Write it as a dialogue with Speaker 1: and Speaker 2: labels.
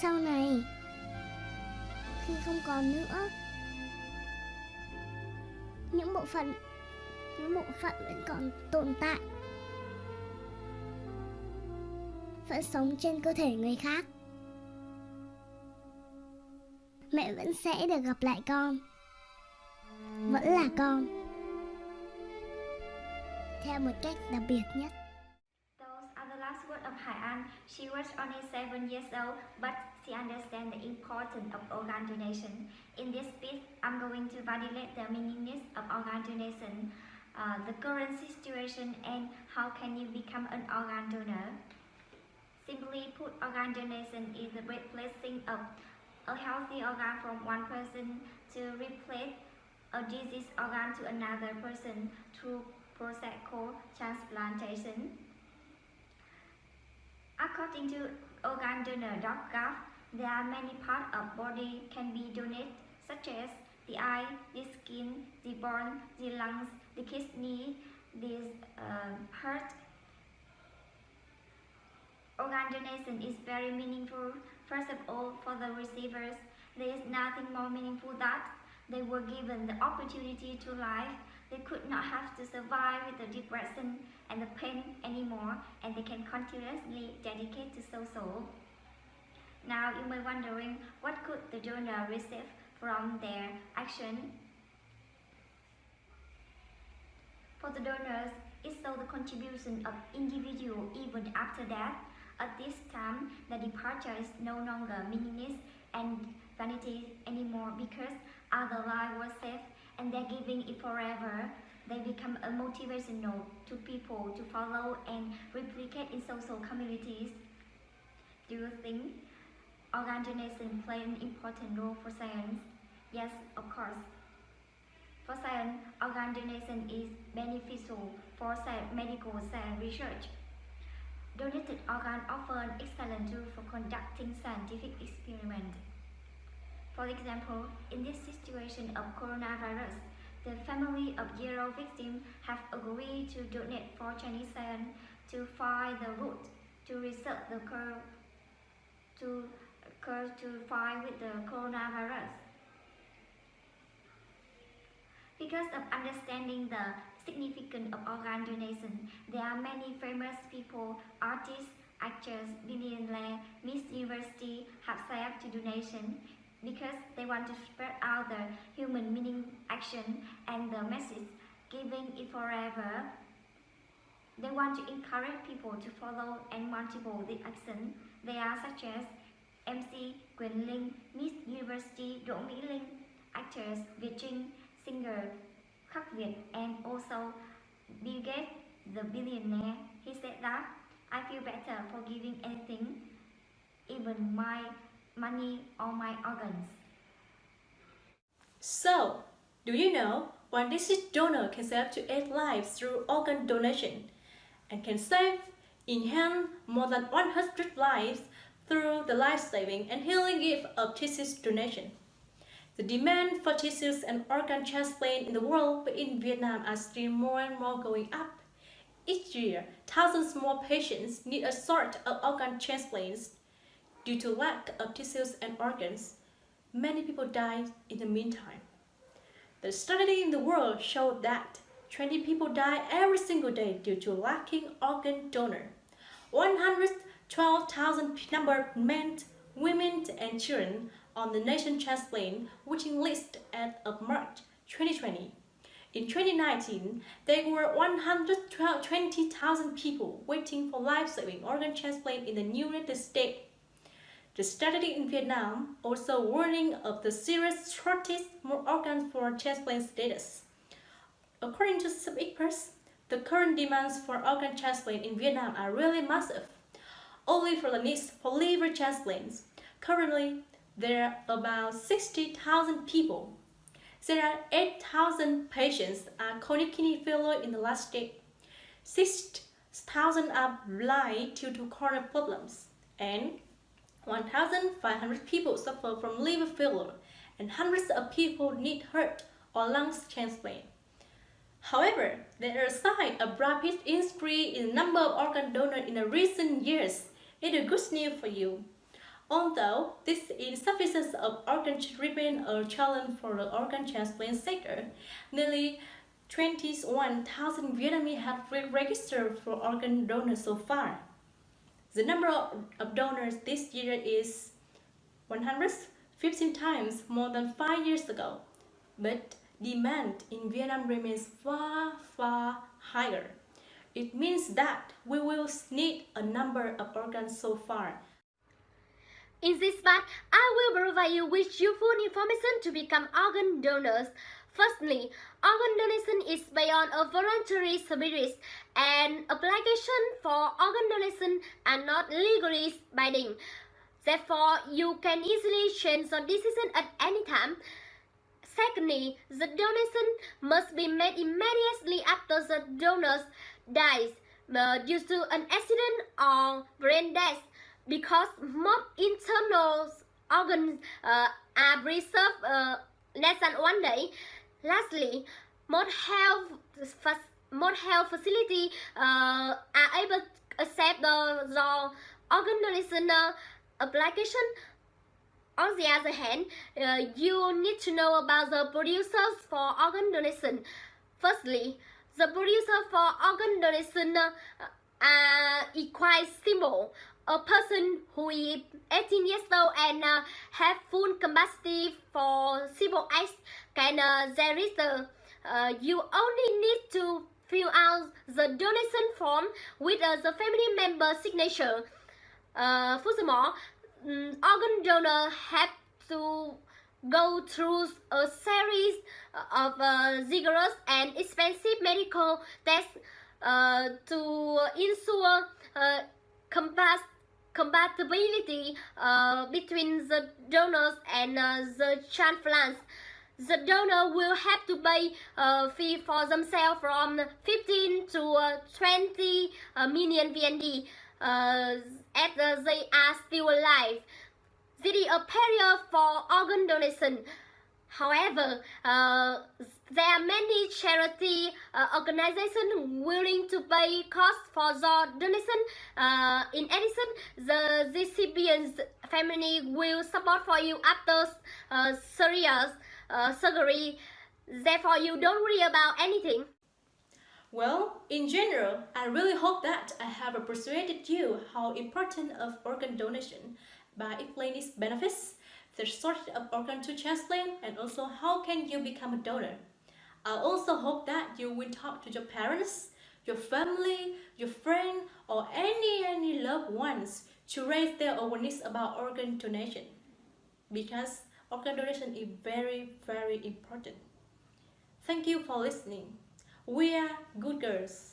Speaker 1: sau này, khi không còn nữa, những bộ phận vẫn còn tồn tại, vẫn sống trên cơ thể người khác, mẹ vẫn sẽ được gặp lại con, vẫn là con, theo một cách đặc biệt nhất.
Speaker 2: Those are the last words of Hải An. She was only 7 years old, but she understands the importance of organ donation. In this speech, I'm going to validate the meaningness of organ donation, the current situation, and how can you become an organ donor. Simply put, organ donation is the replacing of a healthy organ from one person to replace a diseased organ to another person through process called transplantation. According to organdonor.gov, there are many parts of body can be donated, such as the eye, the skin, the bone, the lungs, the kidney, the heart. Organ donation is very meaningful. First of all, for the receivers, there is nothing more meaningful that they were given the opportunity to live. They could not have to survive with the depression and the pain anymore, and they can continuously dedicate to social. Now you may wondering, what could the donor receive from their action? For the donors, it shows the contribution of individual even after death. At this time, the departure is no longer meaningless and vanity anymore, because other lives were saved and they're giving it forever. They become a motivational to people to follow and replicate in social communities. Do you think organ donation play an important role for science? Yes, of course. For science, organ donation is beneficial for medical science research. Donated organs offer an excellent tool for conducting scientific experiments. For example, in this situation of coronavirus, the family of 0 victims have agreed to donate for Chinese science to find the root to research the curve to fight with the coronavirus. Because of understanding the significance of organ donation, there are many famous people, artists, actors, billionaires, Miss University have signed up to donation because they want to spread out the human meaning action and the message, giving it forever. They want to encourage people to follow and multiple the action. They are such as MC Quyền Linh, Miss University Đỗ Mỹ Linh, actors Việt Trinh, singer Khắc Việt, and also Bill Gates, the billionaire. He said that, I feel better for giving anything, even my money or my organs.
Speaker 3: So, do you know one deceased donor can save up to 8 lives through organ donation, and can save in hand more than 100 lives through the life-saving and healing gift of tissue donation? The demand for tissues and organ transplant in the world, but in Vietnam, are still more and more going up. Each year, thousands more patients need a sort of organ transplants. Due to lack of tissues and organs, many people die in the meantime. The study in the world showed that 20 people die every single day due to lacking organ donor. 112,000 number of men, women, and children on the nation transplant waiting list as of March 2020. In 2019, there were 120,000 people waiting for life-saving organ transplant in the United States. The study in Vietnam also warning of the serious shortage more organs for transplant status. According to some experts, the current demands for organ transplant in Vietnam are really massive. Only for the needs for liver transplants, currently there are about 60,000 people. There are 8,000 patients are chronic kidney failure in the last stage. 6,000 are blind due to coronary problems, and 1,500 people suffer from liver failure, and hundreds of people need heart or lungs transplant. However, there are signs of rapid increase in the number of organ donors in the recent years. It is good news for you. Although this insufficiency of organs remains a challenge for the organ transplant sector, nearly 21,000 Vietnamese have registered for organ donors so far. The number of donors this year is 115 times more than 5 years ago, but demand in Vietnam remains far, far higher. It means that we will need a number of organs so far.
Speaker 4: In this part, I will provide you with useful information to become organ donors. Firstly, organ donation is based on a voluntary service, and application for organ donation are not legally binding. Therefore, you can easily change your decision at any time. Secondly, the donation must be made immediately after the donor dies due to an accident or brain death, because most internal organs are preserved less than 1 day. Lastly, most health facilities are able to accept the organ donation application. On the other hand, you need to know about the producers for organ donation. Firstly, the producer for organ donation are quite simple. A person who is 18 years old and have full capacity for civil acts can register. You only need to fill out the donation form with the family member signature. Furthermore, organ donors have to go through a series of rigorous and expensive medical tests to ensure compatibility between the donors and the transplants. The donor will have to pay a fee for themselves from 15 to 20 million VND as they are still alive. This is a period for organ donation. However, there are many charity organizations willing to pay costs for the donation. In addition, the recipient's family will support for you after surgery. Therefore, you don't worry about anything.
Speaker 3: Well, in general, I really hope that I have persuaded you how important of organ donation by explaining its benefits, the source of organ to transplant, and also how can you become a donor. I also hope that you will talk to your parents, your family, your friend, or any loved ones to raise their awareness about organ donation, because organ donation is very, very important. Thank you for listening. We are good girls.